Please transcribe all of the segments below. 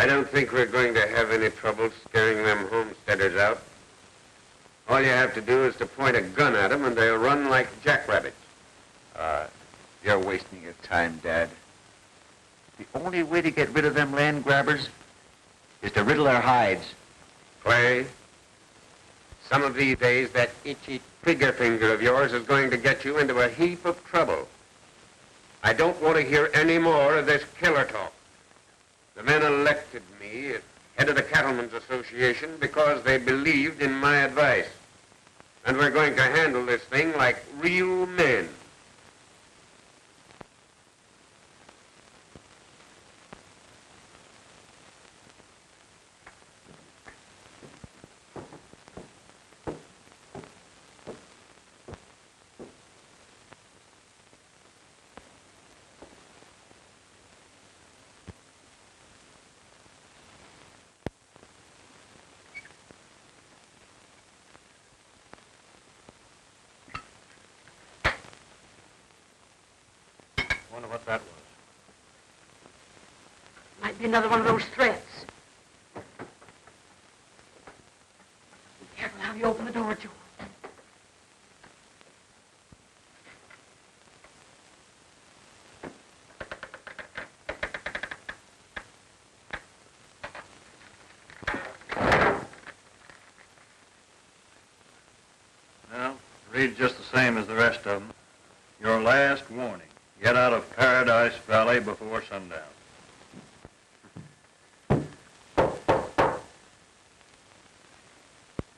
I don't think we're going to have any trouble scaring them homesteaders out. All you have to do is to point a gun at them and they'll run like jackrabbits. You're wasting your time, Dad. The only way to get rid of them land grabbers is to riddle their hides. Clay, some of these days that itchy trigger finger of yours is going to get you into a heap of trouble. I don't want to hear any more of this killer talk. The men elected me as head of the Cattlemen's Association because they believed in my advice. And we're going to handle this thing like real men. Wonder what that was. Might be another one of those threats. Be careful how you open the door, Joe. Well, it reads just the same as the rest of them. Your last warning. Get out of Paradise Valley before sundown.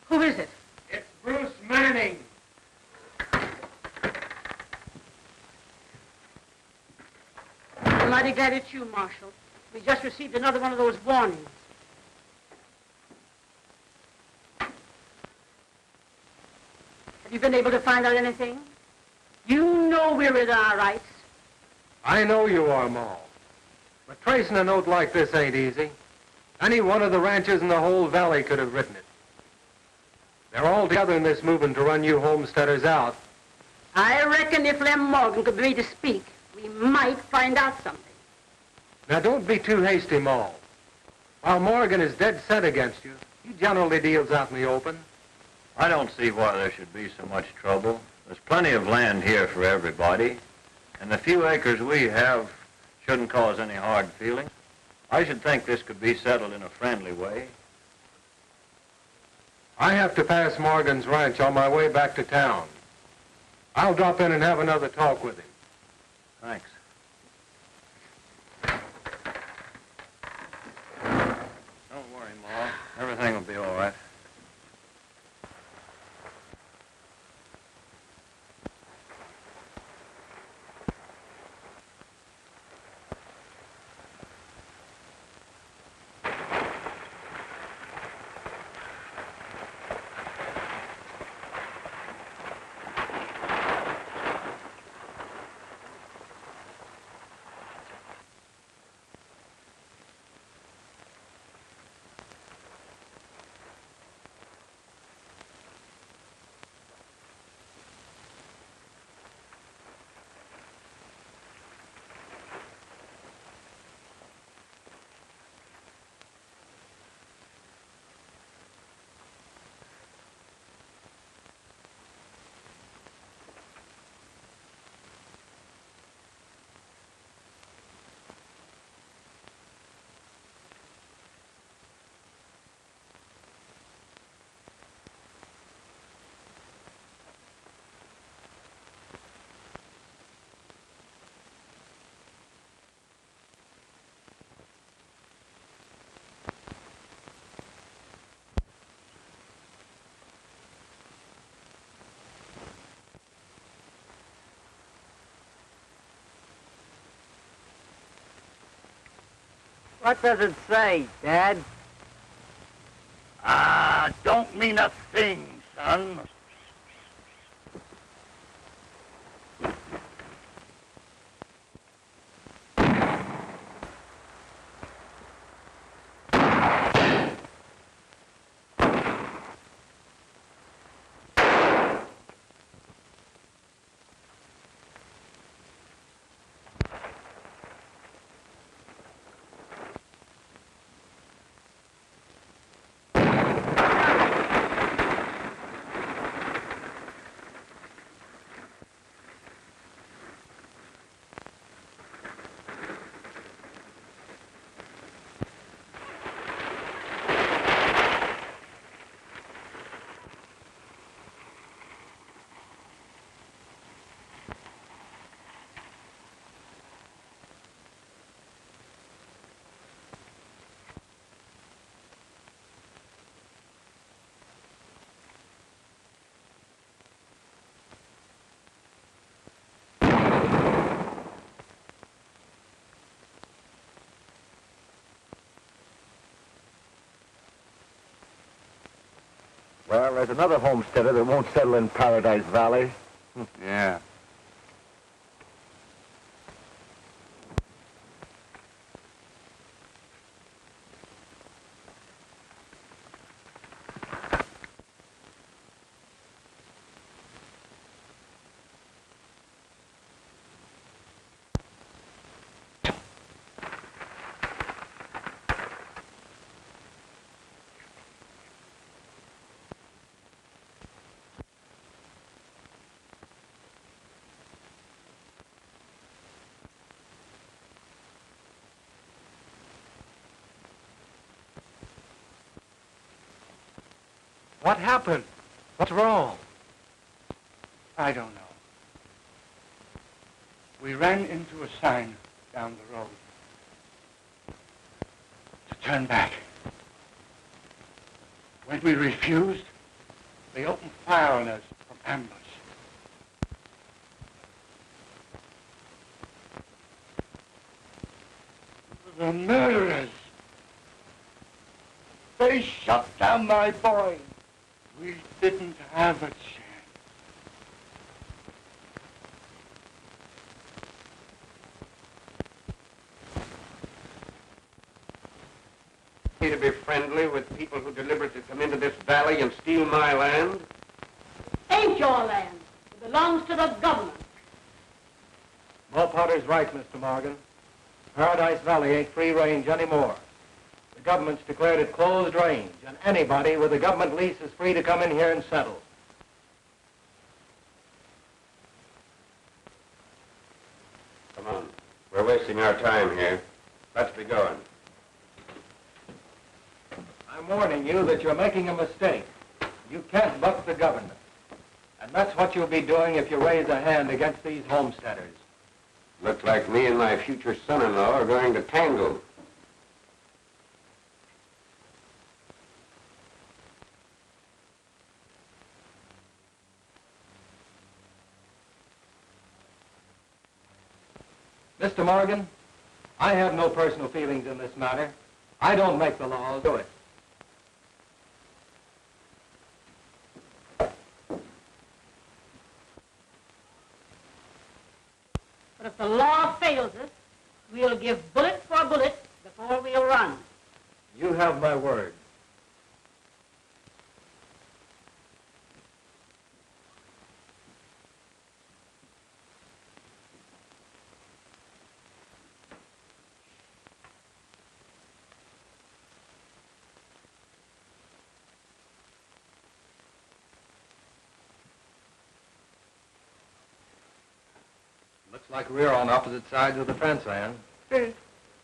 Who is it? It's Bruce Manning. I'm mighty glad it's you, Marshal. We just received another one of those warnings. Have you been able to find out anything? You know we're in our rights. I know you are, Ma. But tracing a note like this ain't easy. Any one of the ranchers in the whole valley could have written it. They're all together in this movement to run you homesteaders out. I reckon if Lem Morgan could be made to speak, we might find out something. Now, don't be too hasty, Ma. While Morgan is dead set against you, he generally deals out in the open. I don't see why there should be so much trouble. There's plenty of land here for everybody, and the few acres we have shouldn't cause any hard feeling. I should think this could be settled in a friendly way. I have to pass Morgan's ranch on my way back to town. I'll drop in and have another talk with him. Thanks. Don't worry, Ma. Everything will be all right. What does it say, Dad? Don't mean a thing, son. Well, there's another homesteader that won't settle in Paradise Valley. Yeah. What happened? What's wrong? I don't know. We ran into a sign down the road to turn back. When we refused, they opened fire on us from ambush. The murderers! They shot down my boy. We didn't have a chance. To be friendly with people who deliberately come into this valley and steal my land? Ain't your land. It belongs to the government. Mo Potter's right, Mr. Morgan. Paradise Valley ain't free range anymore. The government's declared it closed range, and anybody with a government lease is free to come in here and settle. Come on. We're wasting our time here. Let's be going. I'm warning you that you're making a mistake. You can't buck the government. And that's what you'll be doing if you raise a hand against these homesteaders. Looks like me and my future son-in-law are going to tangle. Mr. Morgan, I have no personal feelings in this matter. I don't make the laws. Do it. But if the law fails us, we'll give bullet for bullet before we'll run. You have my word. Looks like we're on opposite sides of the fence, Ann. Bruce,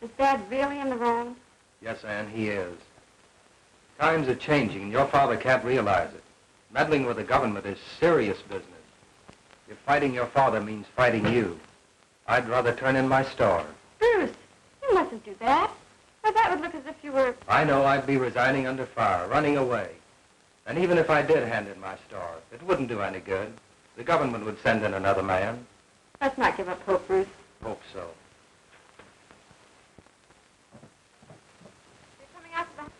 is Dad really in the wrong? Yes, Ann, he is. Times are changing, and your father can't realize it. Meddling with the government is serious business. If fighting your father means fighting you, I'd rather turn in my store. Bruce, you mustn't do that. Why, that would look as if you were... I know I'd be resigning under fire, running away. And even if I did hand in my store, it wouldn't do any good. The government would send in another man. Let's not give up hope, Bruce. Hope so. You're coming out to the...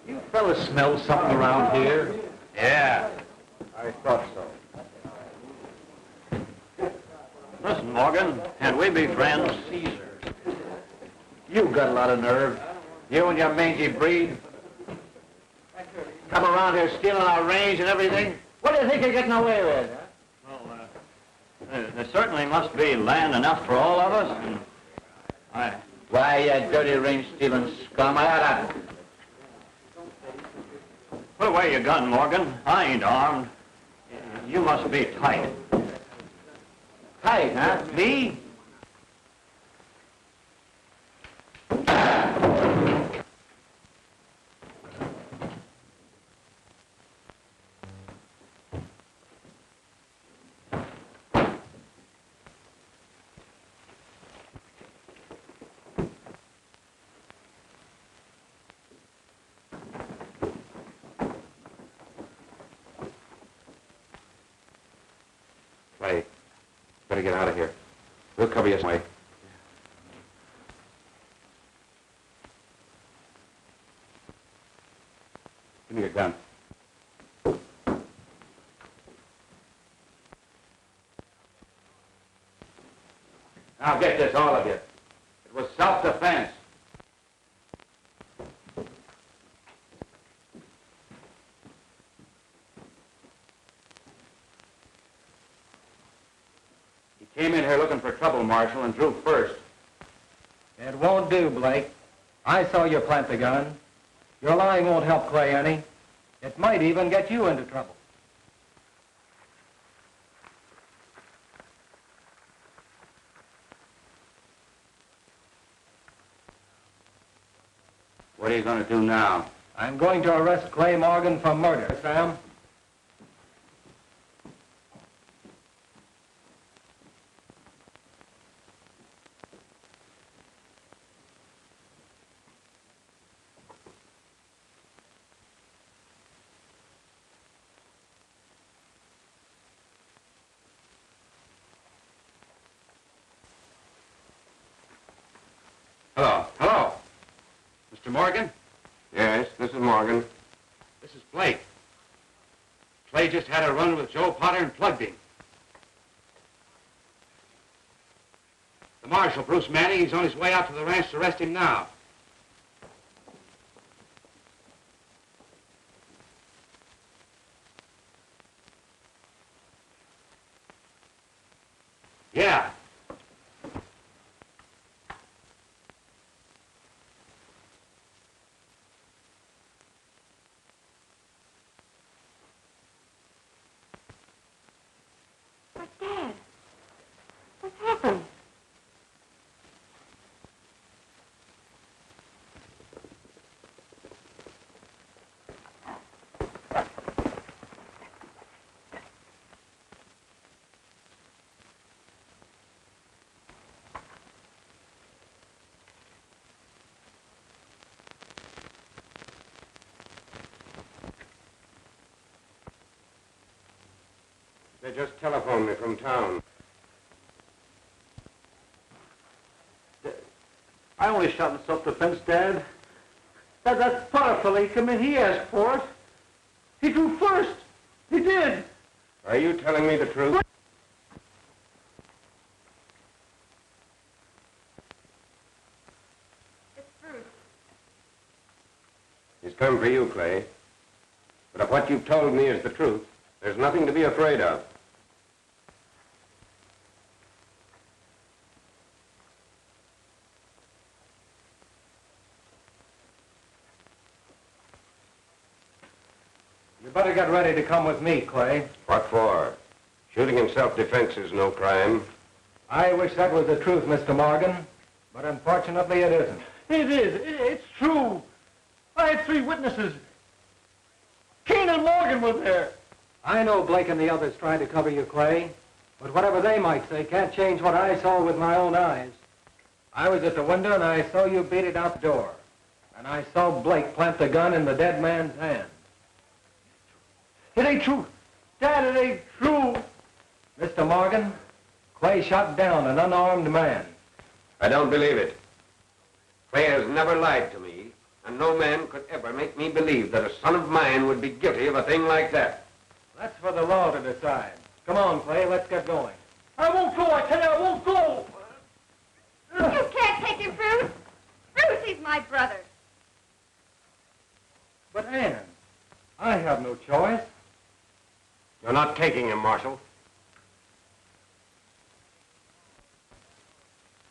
You fellas smell something around here? Yeah. I thought so. Listen, Morgan, can't we be friends? You've got a lot of nerve. You and your mangy breed. Come around here stealing our range and everything. What do you think you're getting away with? Huh? Well, there certainly must be land enough for all of us. And Why, you dirty range-stealing scum, I oughta... put away your gun, Morgan. I ain't armed. You must be tight. Tight, huh? Me? Clay, better get out of here. We'll cover you some way. Give me your gun. Now get this, all of you. It was self-defense. He came in here looking for trouble, Marshal, and drew first. It won't do, Blake. I saw you plant the gun. Your lying won't help Clay any. It might even get you into trouble. What are you going to do now? I'm going to arrest Clay Morgan for murder, Sam. Hello. Hello. Mr. Morgan? Yes, this is Morgan. This is Blake. Clay just had a run with Joe Potter and plugged him. The Marshal, Bruce Manning, he's on his way out to the ranch to arrest him now. Yeah. But, Dad, what's happened? They just telephoned me from town. I only shot in self-defense, Dad. That Potter fella, he come in, he asked for it. He drew first. He did. Are you telling me the truth? It's Bruce. He's come for you, Clay. But if what you've told me is the truth, there's nothing to be afraid of. You better get ready to come with me, Clay. What for? Shooting in self-defense is no crime. I wish that was the truth, Mr. Morgan, but unfortunately it isn't. It is. It's true. I had 3 witnesses. Keene and Morgan were there. I know Blake and the others tried to cover you, Clay, but whatever they might say can't change what I saw with my own eyes. I was at the window and I saw you beat it out the door. And I saw Blake plant the gun in the dead man's hand. It ain't true. Dad, it ain't true. Mr. Morgan, Clay shot down an unarmed man. I don't believe it. Clay has never lied to me, and no man could ever make me believe that a son of mine would be guilty of a thing like that. That's for the law to decide. Come on, Clay, let's get going. I won't go, I tell you, I won't go. You can't take him, Bruce. Bruce, he's my brother. But Ann, I have no choice. You're not taking him, Marshal.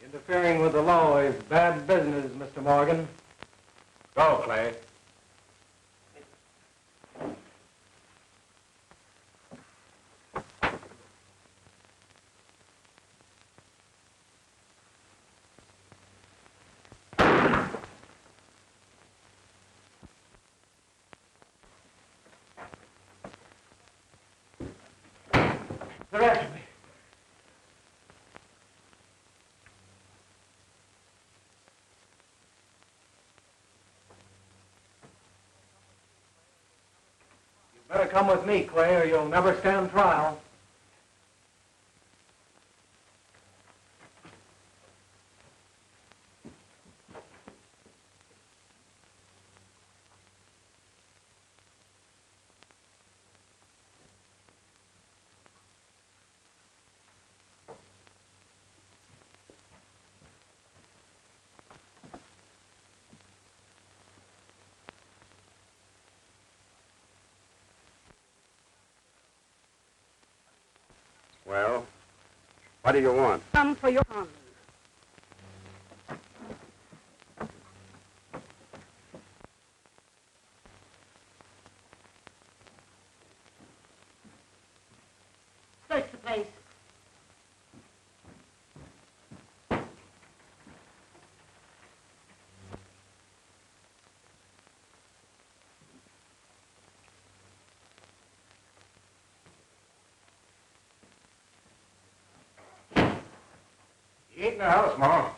Interfering with the law is bad business, Mr. Morgan. Go, Clay. They're after me. You better come with me, Clay, or you'll never stand trial. Well, what do you want? Come for your son. Search the place. He ain't in the house, Ma.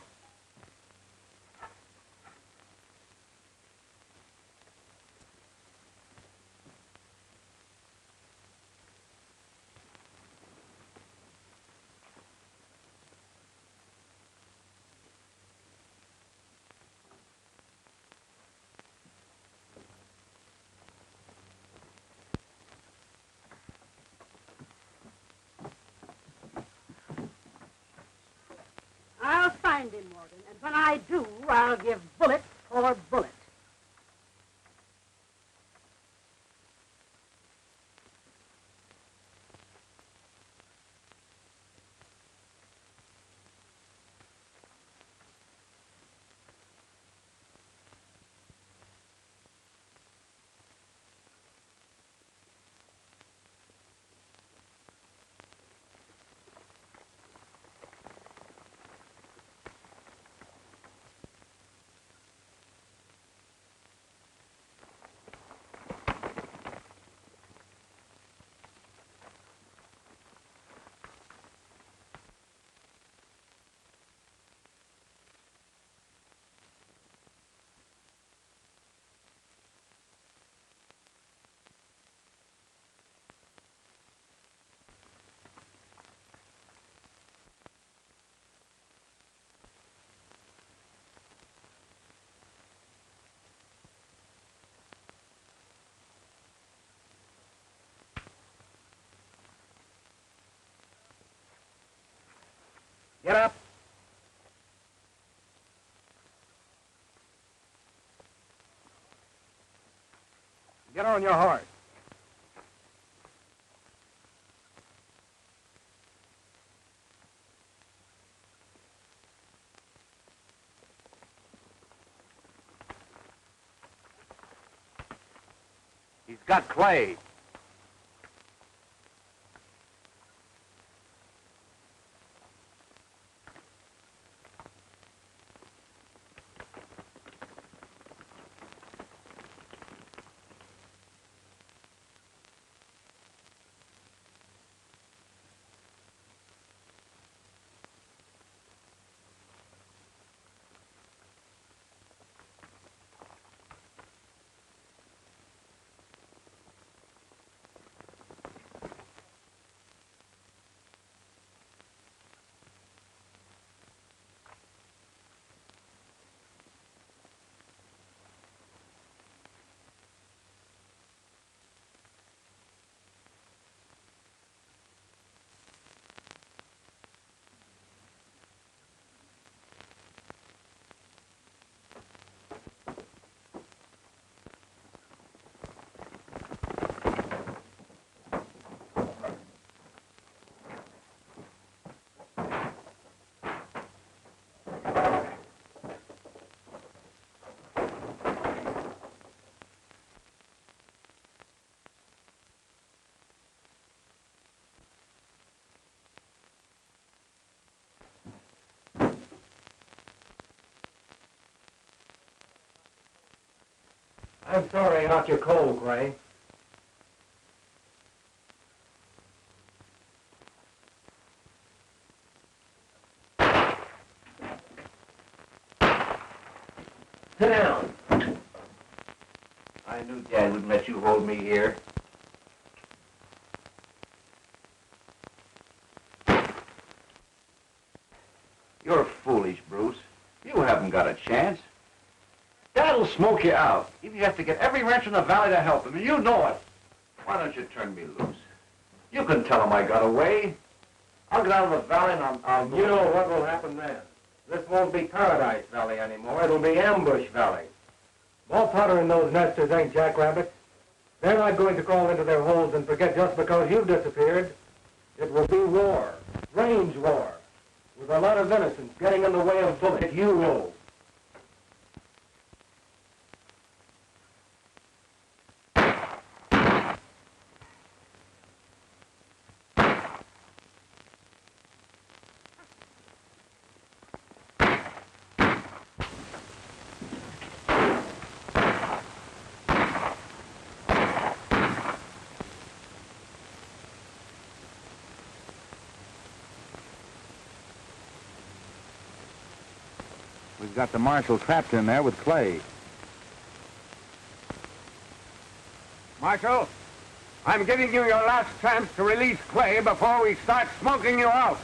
I'll find him, Morgan, and when I do, I'll give bullet for bullet. Get up. Get on your horse. He's got Clay. I'm sorry I knocked you cold, Gray. Sit down. I knew Dad wouldn't let you hold me here. You're foolish, Bruce. You haven't got a chance. Dad'll smoke you out. If you have to get every ranch in the valley to help him, and you know it. Why don't you turn me loose? You can tell him I got away. I'll get out of the valley and I'll You know what will happen then. This won't be Paradise Valley anymore. It'll be Ambush Valley. Walt Potter and those nesters ain't jackrabbits. They're not going to crawl into their holes and forget just because you've disappeared. It will be war, range war, with a lot of innocents getting in the way of bullets. You will. We've got the marshal trapped in there with Clay. Marshal, I'm giving you your last chance to release Clay before we start smoking you out.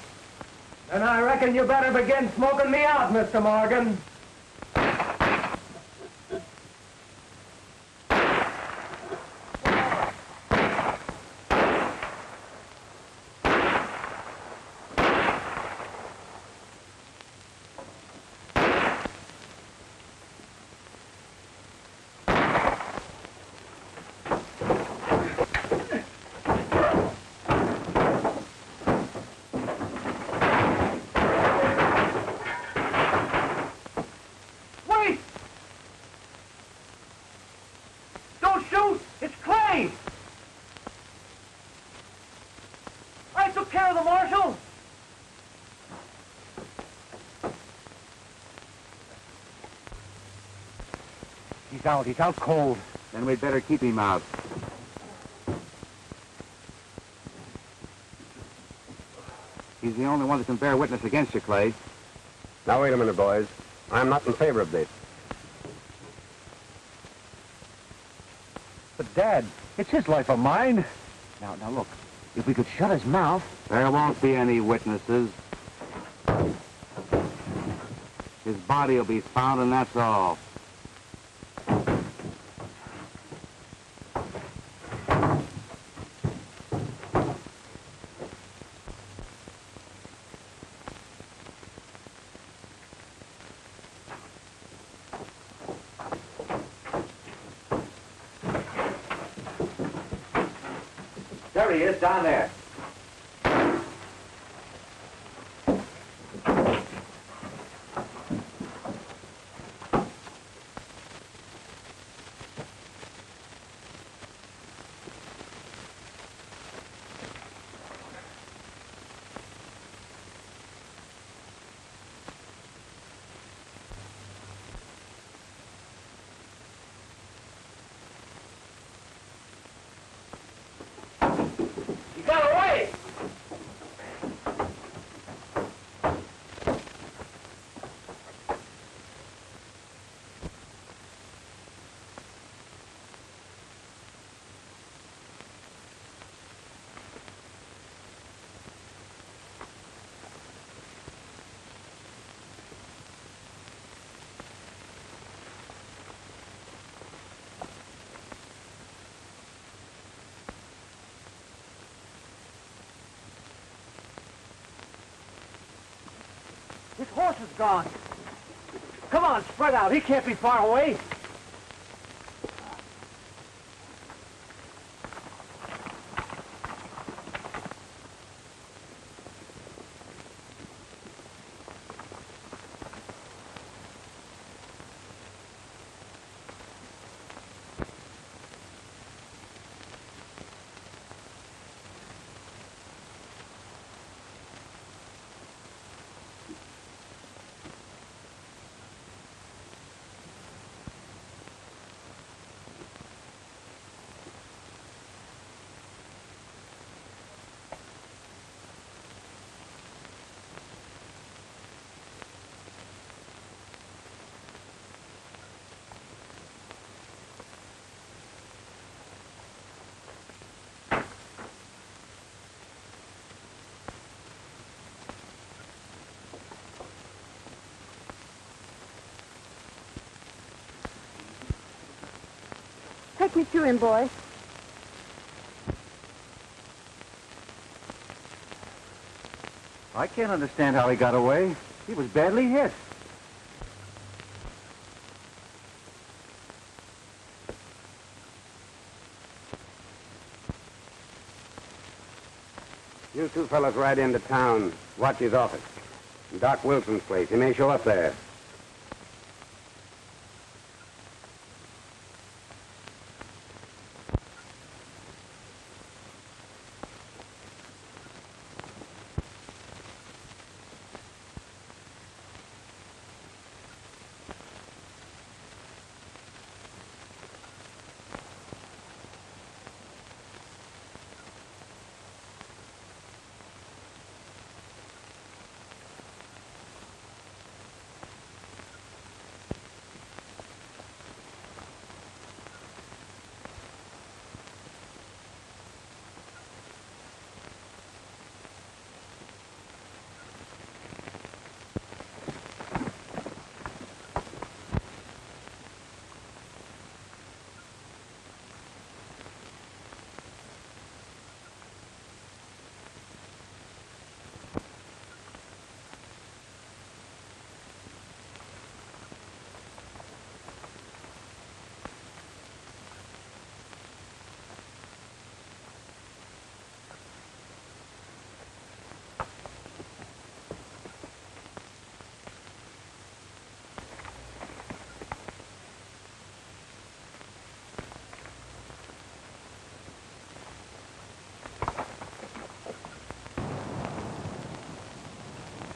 Then I reckon you better begin smoking me out, Mr. Morgan. Don't shoot! It's Clay! I took care of the marshal! He's out. He's out cold. Then we'd better keep him out. He's the only one that can bear witness against you, Clay. Now, wait a minute, boys. I'm not in favor of this. But, Dad, it's his life or mine. Now, look. If we could shut his mouth... There won't be any witnesses. His body will be found, and that's all. There he is, down there. He got away! His horse is gone. Come on, spread out. He can't be far away. Take me to him, boy. I can't understand how he got away. He was badly hit. You two fellas ride into town. Watch his office. Doc Wilson's place. He may show up there.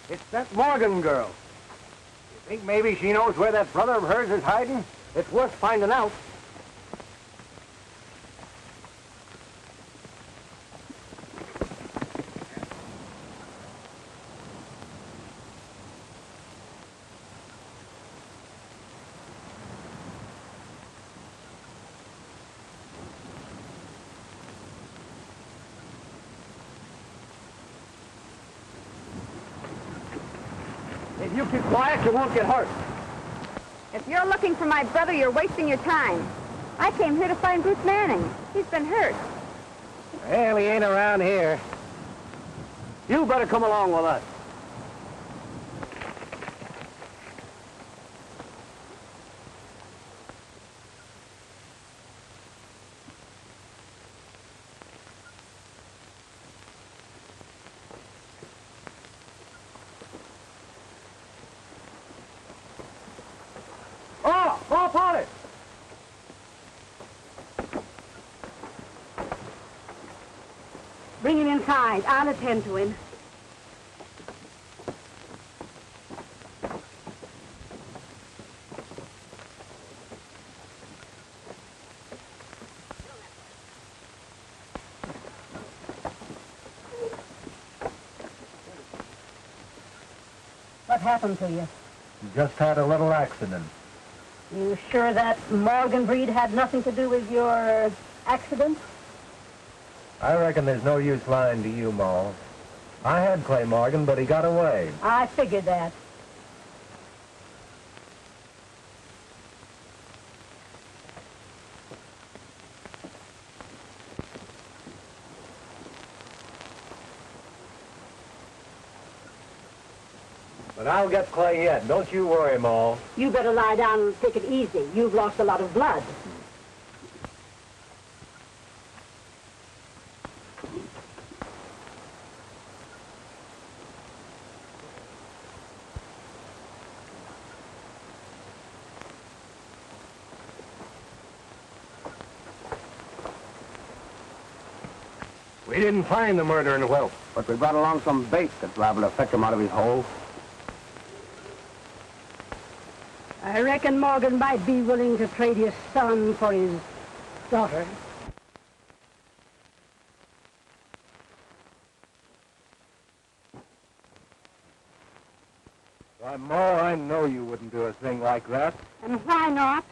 It's that Morgan girl. You think maybe she knows where that brother of hers is hiding? It's worth finding out. If you keep quiet, you won't get hurt. If you're looking for my brother, you're wasting your time. I came here to find Bruce Manning. He's been hurt. Well, he ain't around here. You better come along with us. Oh, Polly! Bring him inside. I'll attend to him. What happened to you? Just had a little accident. You sure that Morgan breed had nothing to do with your accident? I reckon there's no use lying to you, Ma. I had Clay Morgan, but he got away. I figured that. But I'll get Clay yet. Don't you worry, Ma. You better lie down and take it easy. You've lost a lot of blood. We didn't find the murdering whelp. But we brought along some bait that's liable to fetch him out of his hole. I reckon Morgan might be willing to trade his son for his daughter. Why, Ma, I know you wouldn't do a thing like that. And why not?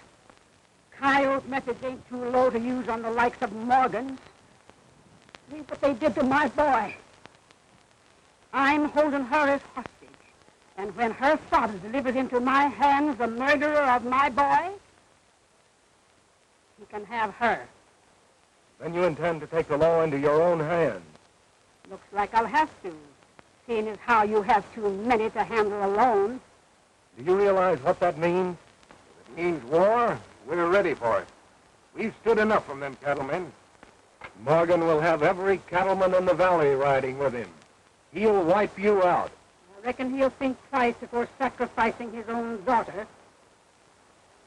Coyote methods ain't too low to use on the likes of Morgan's. See what they did to my boy. I'm holding her as hostage. And when her father delivers into my hands the murderer of my boy, can have her. Then you intend to take the law into your own hands. Looks like I'll have to, seeing as how you have too many to handle alone. Do you realize what that means? If it means war, we're ready for it. We've stood enough from them cattlemen. Morgan will have every cattleman in the valley riding with him. He'll wipe you out. I reckon he'll think twice before sacrificing his own daughter.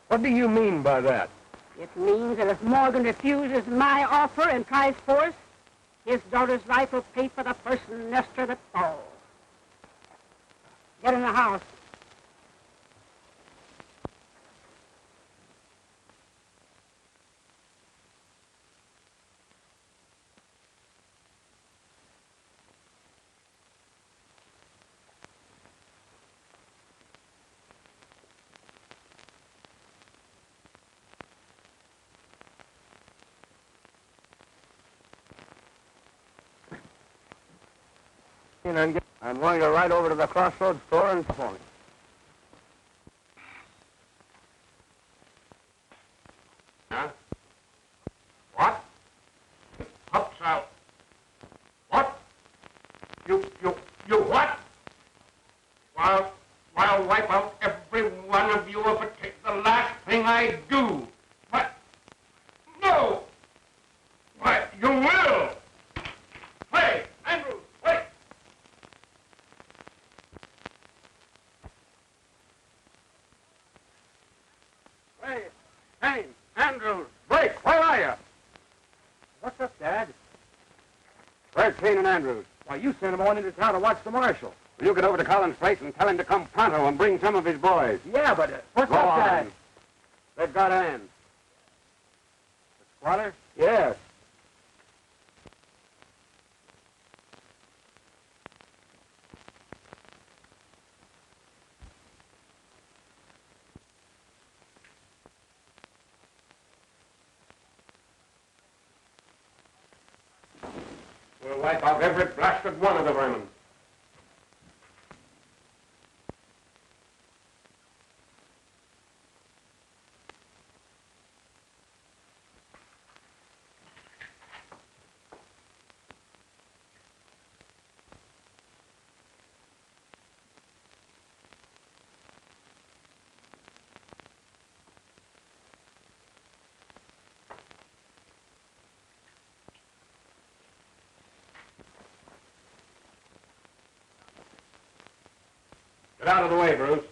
What do you mean by that? It means that if Morgan refuses my offer and tries force, his daughter's life will pay for the first nester that falls. Get in the house. I'm going to ride over to the Crossroads store and phone it. Huh? What? Pups out. What? You what? Well, I'll wipe out every one of you if it takes the last thing I do. What? No! Why, you will! Hey, Andrews, wait! Hey, Andrews, Blake, where are you? What's up, Dad? Where's Kane and Andrews? Why, you sent him on into town to watch the marshal. Will you get over to Collins' place and tell him to come pronto and bring some of his boys? Yeah, but what's Go up, on. Dad? They've got Ann. The squatter? Yes. We'll wipe out every blasted one of the vermin. Get out of the way, Bruce.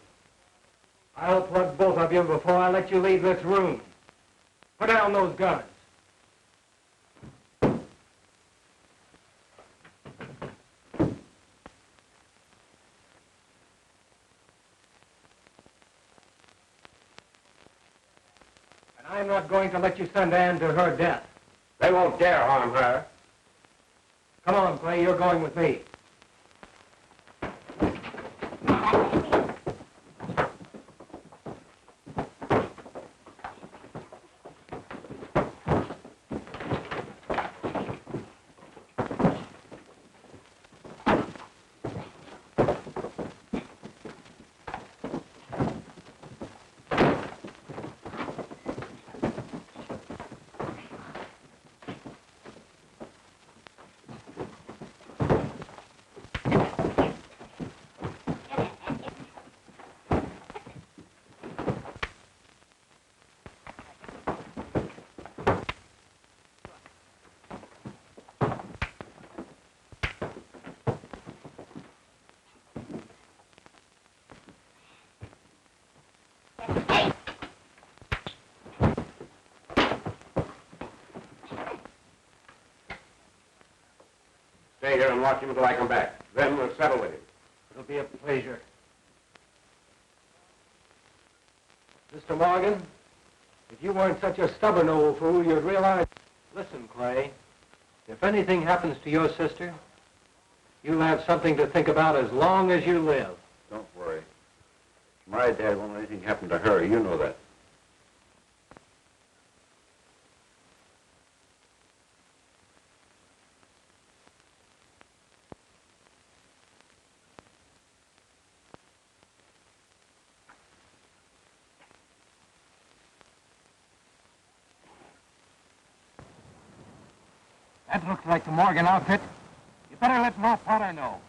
I'll plug both of you before I let you leave this room. Put down those guns. And I'm not going to let you send Ann to her death. They won't dare harm her. Come on, Clay, you're going with me. Stay here and watch him until I come back. Then we'll settle with him. It'll be a pleasure. Mr. Morgan, if you weren't such a stubborn old fool, you'd realize... Listen, Clay, if anything happens to your sister, you'll have something to think about as long as you live. Don't worry. My dad won't let anything happen to her. You know that. That looks like the Morgan outfit. You better let Ma Potter know.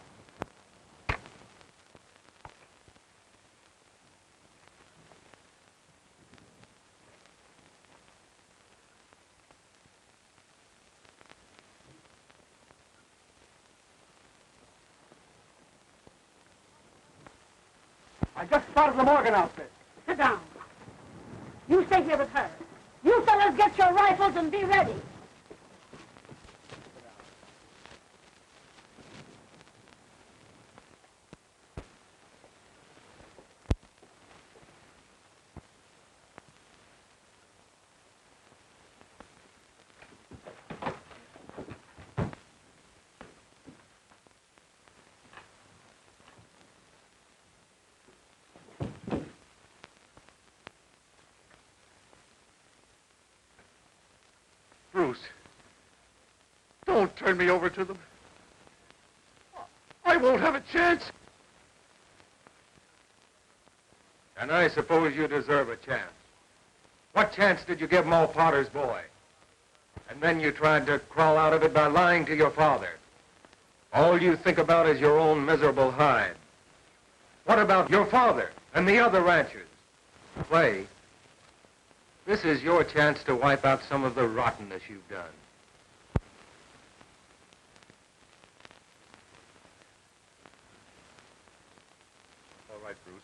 I just spotted the Morgan outfit. Sit down. You stay here with her. You fellas get your rifles and be ready. Bruce, don't turn me over to them. I won't have a chance. And I suppose you deserve a chance. What chance did you give Mo Potter's boy? And then you tried to crawl out of it by lying to your father. All you think about is your own miserable hide. What about your father and the other ranchers? Clay, this is your chance to wipe out some of the rottenness you've done. All right, Bruce.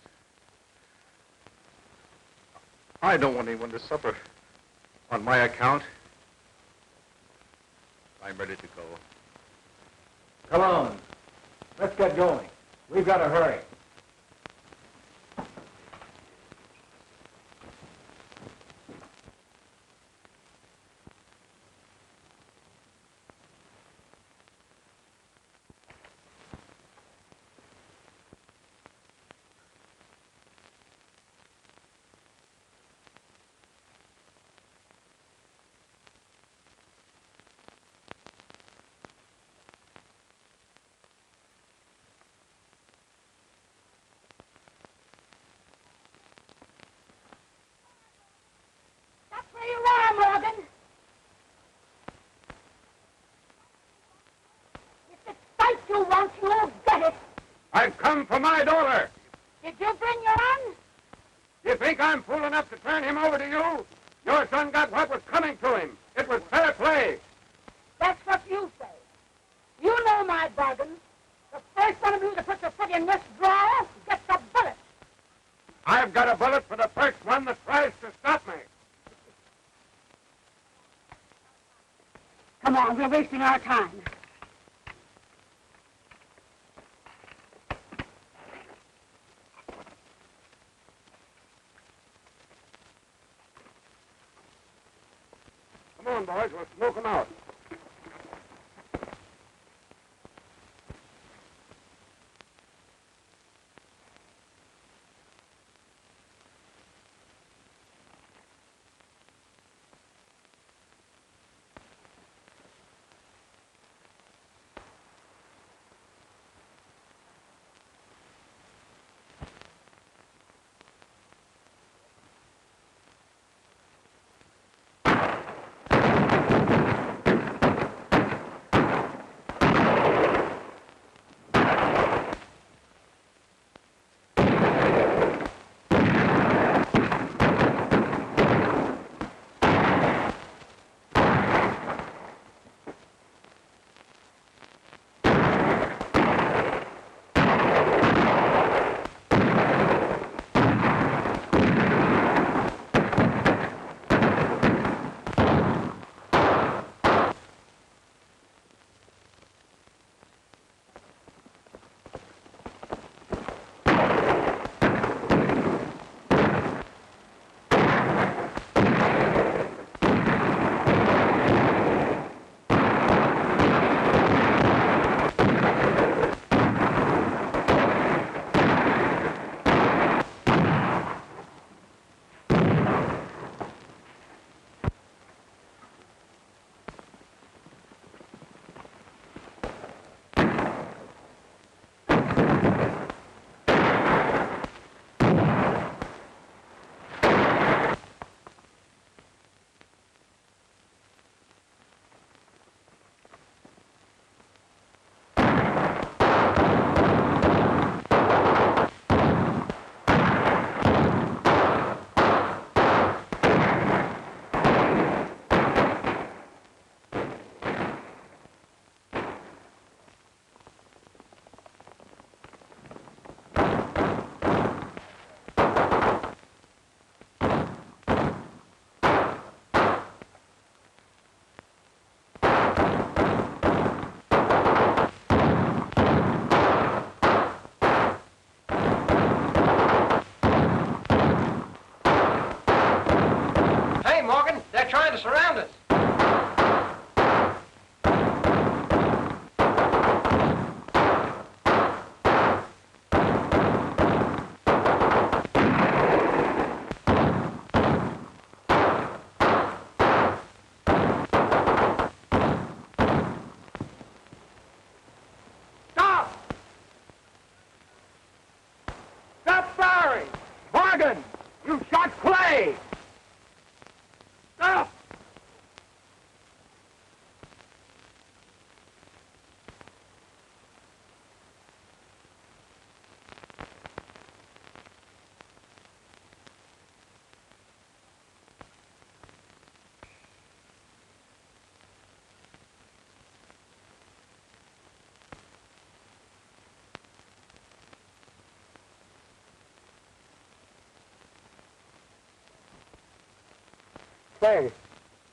I don't want anyone to suffer on my account. I'm ready to go. Come on. Let's get going. We've got to hurry. That's where you are, Morgan. If it's fight you want, you'll get it. I've come for my daughter. Did you bring your gun? You think I'm fool enough to turn him over to you? Your son got what was coming to him. It was fair play. That's what you say. You know my bargain. The first one of you to put your foot in this drawer gets a bullet. I've got a bullet for the first one that tries to stop me. Come on, we're wasting our time. Come on, boys, we'll smoke them out. trying to surround us. Stop! Stop firing! Morgan, you shot Clay! Stop!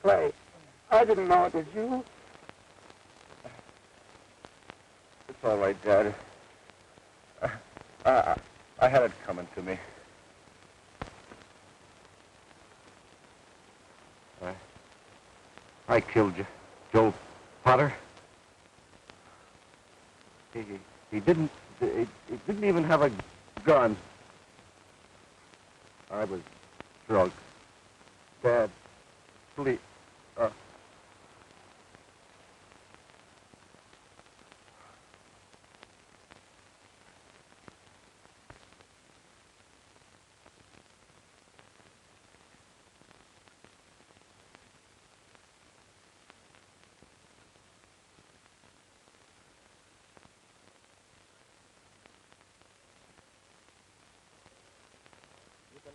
Clay, I didn't know it was you. It's all right, Dad. I had it coming to me. I killed Joe Potter. He didn't even have a gun. I was drunk. Dad, please.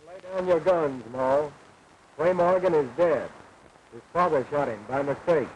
Lay down your guns, Maul. Clay Morgan is dead. His father shot him by mistake.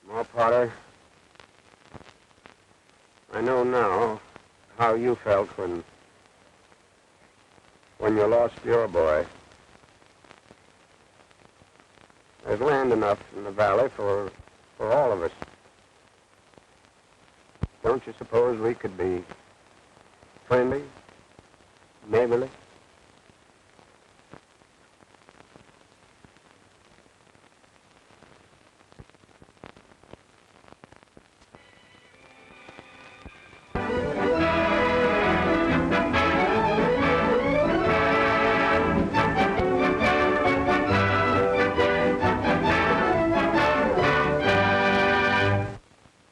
Well, Potter, I know now how you felt when you lost your boy. There's land enough in the valley for all of us. Don't you suppose we could be friendly, neighborly?